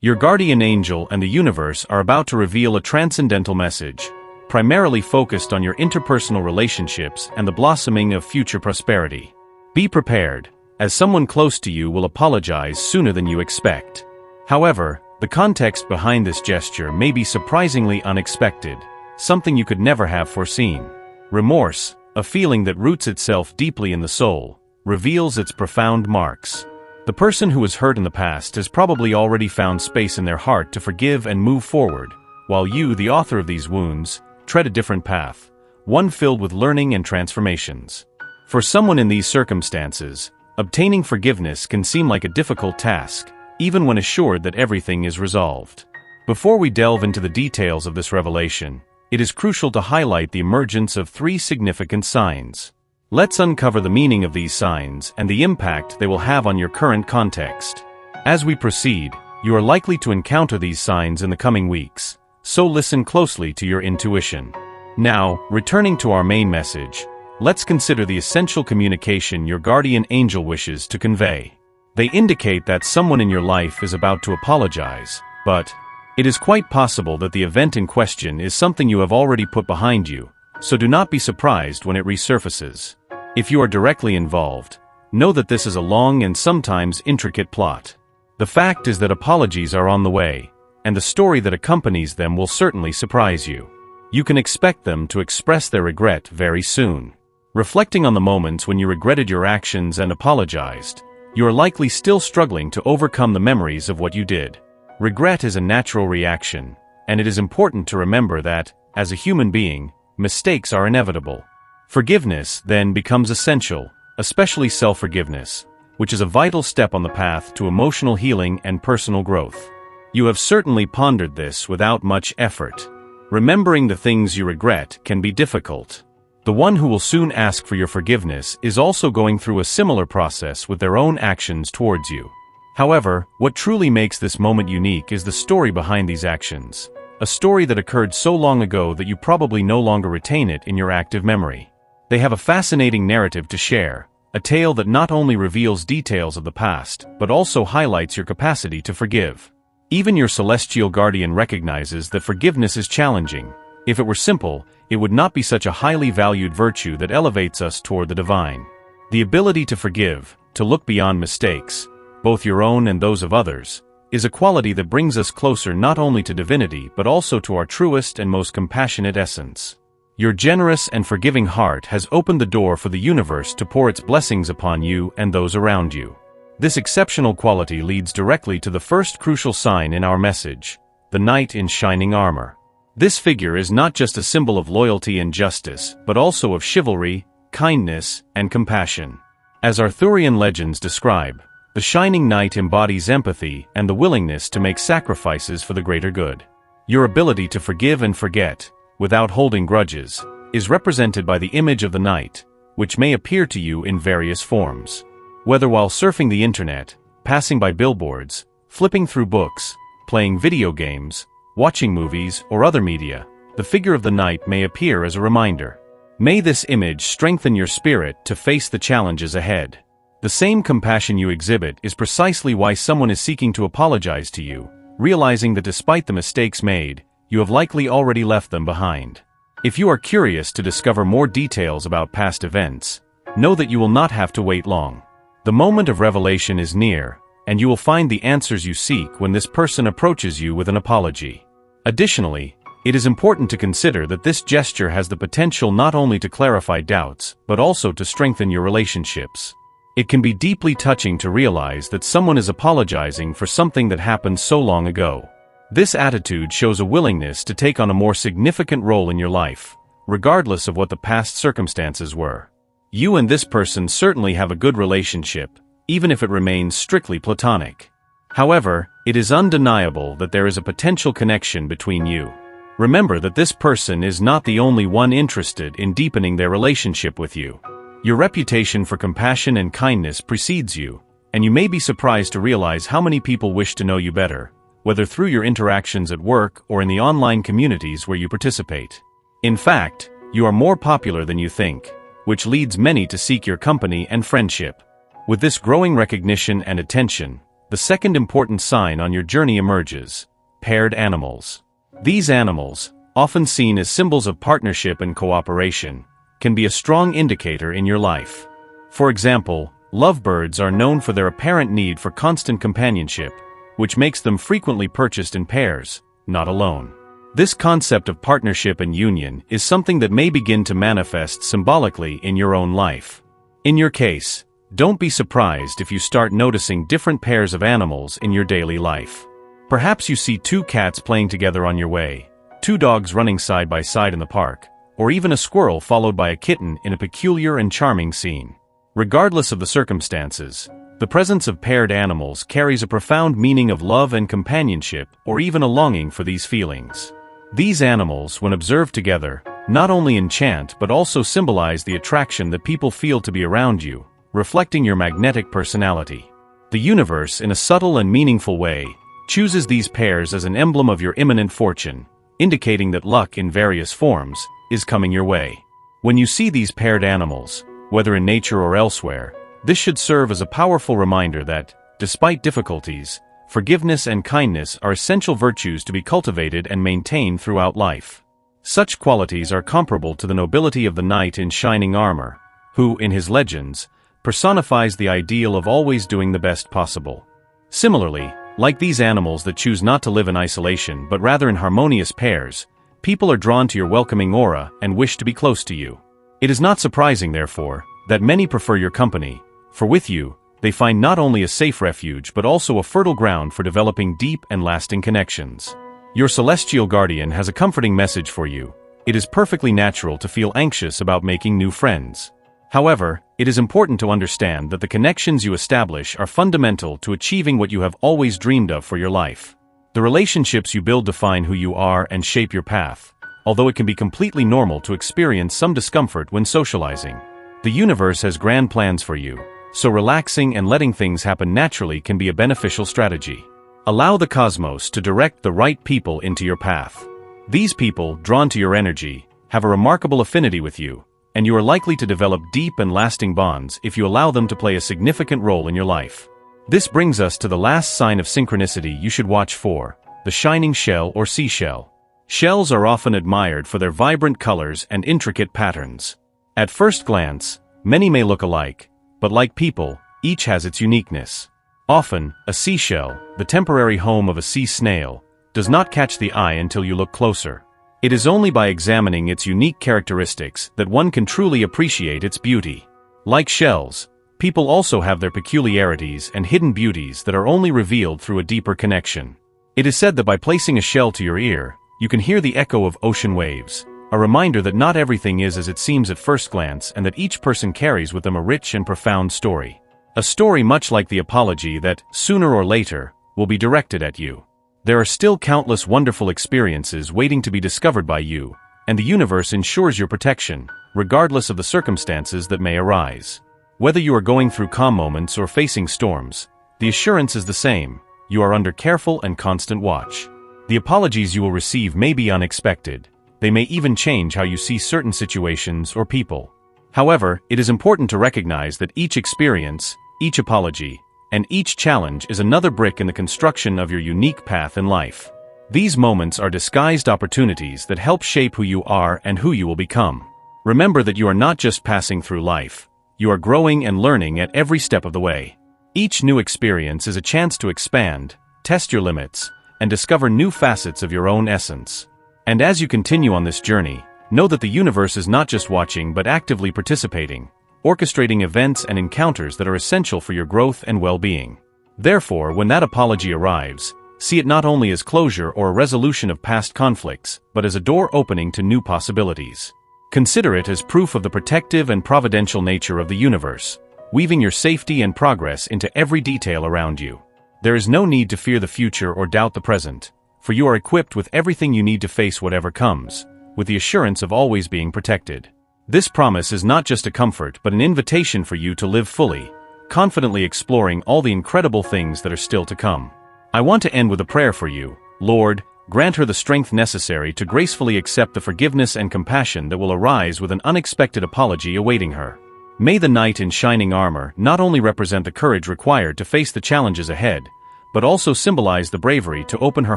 Your guardian angel and the universe are about to reveal a transcendental message, primarily focused on your interpersonal relationships and the blossoming of future prosperity. Be prepared, as someone close to you will apologize sooner than you expect. However, the context behind this gesture may be surprisingly unexpected, something you could never have foreseen. Remorse, a feeling that roots itself deeply in the soul, reveals its profound marks. The person who was hurt in the past has probably already found space in their heart to forgive and move forward, while you, the author of these wounds, tread a different path, one filled with learning and transformations. For someone in these circumstances, obtaining forgiveness can seem like a difficult task, even when assured that everything is resolved. Before we delve into the details of this revelation, it is crucial to highlight the emergence of 3 significant signs. Let's uncover the meaning of these signs and the impact they will have on your current context. As we proceed, you are likely to encounter these signs in the coming weeks, so listen closely to your intuition. Now, returning to our main message, let's consider the essential communication your guardian angel wishes to convey. They indicate that someone in your life is about to apologize, but it is quite possible that the event in question is something you have already put behind you, so do not be surprised when it resurfaces. If you are directly involved, know that this is a long and sometimes intricate plot. The fact is that apologies are on the way, and the story that accompanies them will certainly surprise you. You can expect them to express their regret very soon. Reflecting on the moments when you regretted your actions and apologized, you are likely still struggling to overcome the memories of what you did. Regret is a natural reaction, and it is important to remember that, as a human being, mistakes are inevitable. Forgiveness, then, becomes essential, especially self-forgiveness, which is a vital step on the path to emotional healing and personal growth. You have certainly pondered this without much effort. Remembering the things you regret can be difficult. The one who will soon ask for your forgiveness is also going through a similar process with their own actions towards you. However, what truly makes this moment unique is the story behind these actions, a story that occurred so long ago that you probably no longer retain it in your active memory. They have a fascinating narrative to share, a tale that not only reveals details of the past, but also highlights your capacity to forgive. Even your celestial guardian recognizes that forgiveness is challenging. If it were simple, it would not be such a highly valued virtue that elevates us toward the divine. The ability to forgive, to look beyond mistakes, both your own and those of others, is a quality that brings us closer not only to divinity but also to our truest and most compassionate essence. Your generous and forgiving heart has opened the door for the universe to pour its blessings upon you and those around you. This exceptional quality leads directly to the first crucial sign in our message, the knight in shining armor. This figure is not just a symbol of loyalty and justice, but also of chivalry, kindness, and compassion. As Arthurian legends describe, the shining knight embodies empathy and the willingness to make sacrifices for the greater good. Your ability to forgive and forget, without holding grudges, is represented by the image of the knight, which may appear to you in various forms. Whether while surfing the internet, passing by billboards, flipping through books, playing video games, watching movies, or other media, the figure of the knight may appear as a reminder. May this image strengthen your spirit to face the challenges ahead. The same compassion you exhibit is precisely why someone is seeking to apologize to you, realizing that despite the mistakes made, you have likely already left them behind. If you are curious to discover more details about past events, know that you will not have to wait long. The moment of revelation is near, and you will find the answers you seek when this person approaches you with an apology. Additionally, it is important to consider that this gesture has the potential not only to clarify doubts, but also to strengthen your relationships. It can be deeply touching to realize that someone is apologizing for something that happened so long ago. This attitude shows a willingness to take on a more significant role in your life, regardless of what the past circumstances were. You and this person certainly have a good relationship, even if it remains strictly platonic. However, it is undeniable that there is a potential connection between you. Remember that this person is not the only one interested in deepening their relationship with you. Your reputation for compassion and kindness precedes you, and you may be surprised to realize how many people wish to know you better, whether through your interactions at work or in the online communities where you participate. In fact, you are more popular than you think, which leads many to seek your company and friendship. With this growing recognition and attention, the second important sign on your journey emerges: paired animals. These animals, often seen as symbols of partnership and cooperation, can be a strong indicator in your life. For example, lovebirds are known for their apparent need for constant companionship, which makes them frequently purchased in pairs, not alone. This concept of partnership and union is something that may begin to manifest symbolically in your own life. In your case, don't be surprised if you start noticing different pairs of animals in your daily life. Perhaps you see two cats playing together on your way, two dogs running side by side in the park, or even a squirrel followed by a kitten in a peculiar and charming scene. Regardless of the circumstances, the presence of paired animals carries a profound meaning of love and companionship, or even a longing for these feelings. These animals, when observed together, not only enchant but also symbolize the attraction that people feel to be around you, reflecting your magnetic personality. The universe, in a subtle and meaningful way, chooses these pairs as an emblem of your imminent fortune, indicating that luck in various forms is coming your way. When you see these paired animals, whether in nature or elsewhere, this should serve as a powerful reminder that, despite difficulties, forgiveness and kindness are essential virtues to be cultivated and maintained throughout life. Such qualities are comparable to the nobility of the knight in shining armor, who, in his legends, personifies the ideal of always doing the best possible. Similarly, like these animals that choose not to live in isolation but rather in harmonious pairs, people are drawn to your welcoming aura and wish to be close to you. It is not surprising, therefore, that many prefer your company, for with you, they find not only a safe refuge but also a fertile ground for developing deep and lasting connections. Your celestial guardian has a comforting message for you. It is perfectly natural to feel anxious about making new friends. However, it is important to understand that the connections you establish are fundamental to achieving what you have always dreamed of for your life. The relationships you build define who you are and shape your path, although it can be completely normal to experience some discomfort when socializing. The universe has grand plans for you, so relaxing and letting things happen naturally can be a beneficial strategy. Allow the cosmos to direct the right people into your path. These people, drawn to your energy, have a remarkable affinity with you, and you are likely to develop deep and lasting bonds if you allow them to play a significant role in your life. This brings us to the last sign of synchronicity you should watch for: the shining shell or seashell. Shells are often admired for their vibrant colors and intricate patterns. At first glance, many may look alike, but like people, each has its uniqueness. Often, a seashell, the temporary home of a sea snail, does not catch the eye until you look closer. It is only by examining its unique characteristics that one can truly appreciate its beauty. Like shells, people also have their peculiarities and hidden beauties that are only revealed through a deeper connection. It is said that by placing a shell to your ear, you can hear the echo of ocean waves, a reminder that not everything is as it seems at first glance and that each person carries with them a rich and profound story. A story much like the apology that, sooner or later, will be directed at you. There are still countless wonderful experiences waiting to be discovered by you, and the universe ensures your protection, regardless of the circumstances that may arise. Whether you are going through calm moments or facing storms, the assurance is the same: you are under careful and constant watch. The apologies you will receive may be unexpected. They may even change how you see certain situations or people. However, it is important to recognize that each experience, each apology, and each challenge is another brick in the construction of your unique path in life. These moments are disguised opportunities that help shape who you are and who you will become. Remember that you are not just passing through life. You are growing and learning at every step of the way. Each new experience is a chance to expand, test your limits, and discover new facets of your own essence. And as you continue on this journey, know that the universe is not just watching but actively participating, orchestrating events and encounters that are essential for your growth and well-being. Therefore, when that apology arrives, see it not only as closure or a resolution of past conflicts, but as a door opening to new possibilities. Consider it as proof of the protective and providential nature of the universe, weaving your safety and progress into every detail around you. There is no need to fear the future or doubt the present, for you are equipped with everything you need to face whatever comes, with the assurance of always being protected. This promise is not just a comfort but an invitation for you to live fully, confidently exploring all the incredible things that are still to come. I want to end with a prayer for you. Lord, grant her the strength necessary to gracefully accept the forgiveness and compassion that will arise with an unexpected apology awaiting her. May the knight in shining armor not only represent the courage required to face the challenges ahead, but also symbolize the bravery to open her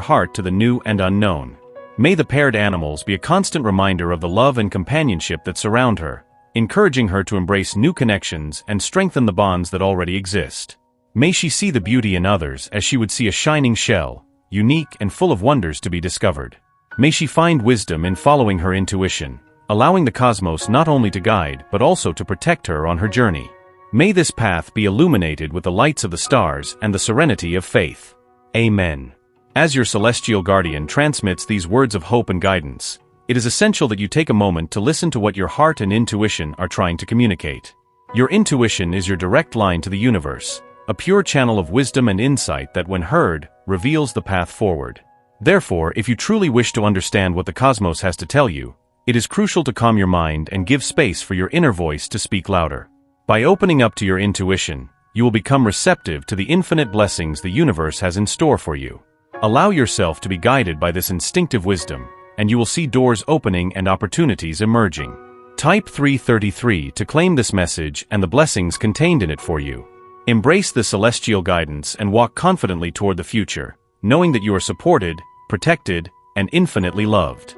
heart to the new and unknown. May the paired animals be a constant reminder of the love and companionship that surround her, encouraging her to embrace new connections and strengthen the bonds that already exist. May she see the beauty in others as she would see a shining shell, unique and full of wonders to be discovered. May she find wisdom in following her intuition, allowing the cosmos not only to guide but also to protect her on her journey. May this path be illuminated with the lights of the stars and the serenity of faith. Amen. As your celestial guardian transmits these words of hope and guidance, it is essential that you take a moment to listen to what your heart and intuition are trying to communicate. Your intuition is your direct line to the universe, a pure channel of wisdom and insight that, when heard, reveals the path forward. Therefore, if you truly wish to understand what the cosmos has to tell you, it is crucial to calm your mind and give space for your inner voice to speak louder. By opening up to your intuition, you will become receptive to the infinite blessings the universe has in store for you. Allow yourself to be guided by this instinctive wisdom, and you will see doors opening and opportunities emerging. Type 333 to claim this message and the blessings contained in it for you. Embrace the celestial guidance and walk confidently toward the future, knowing that you are supported, protected, and infinitely loved.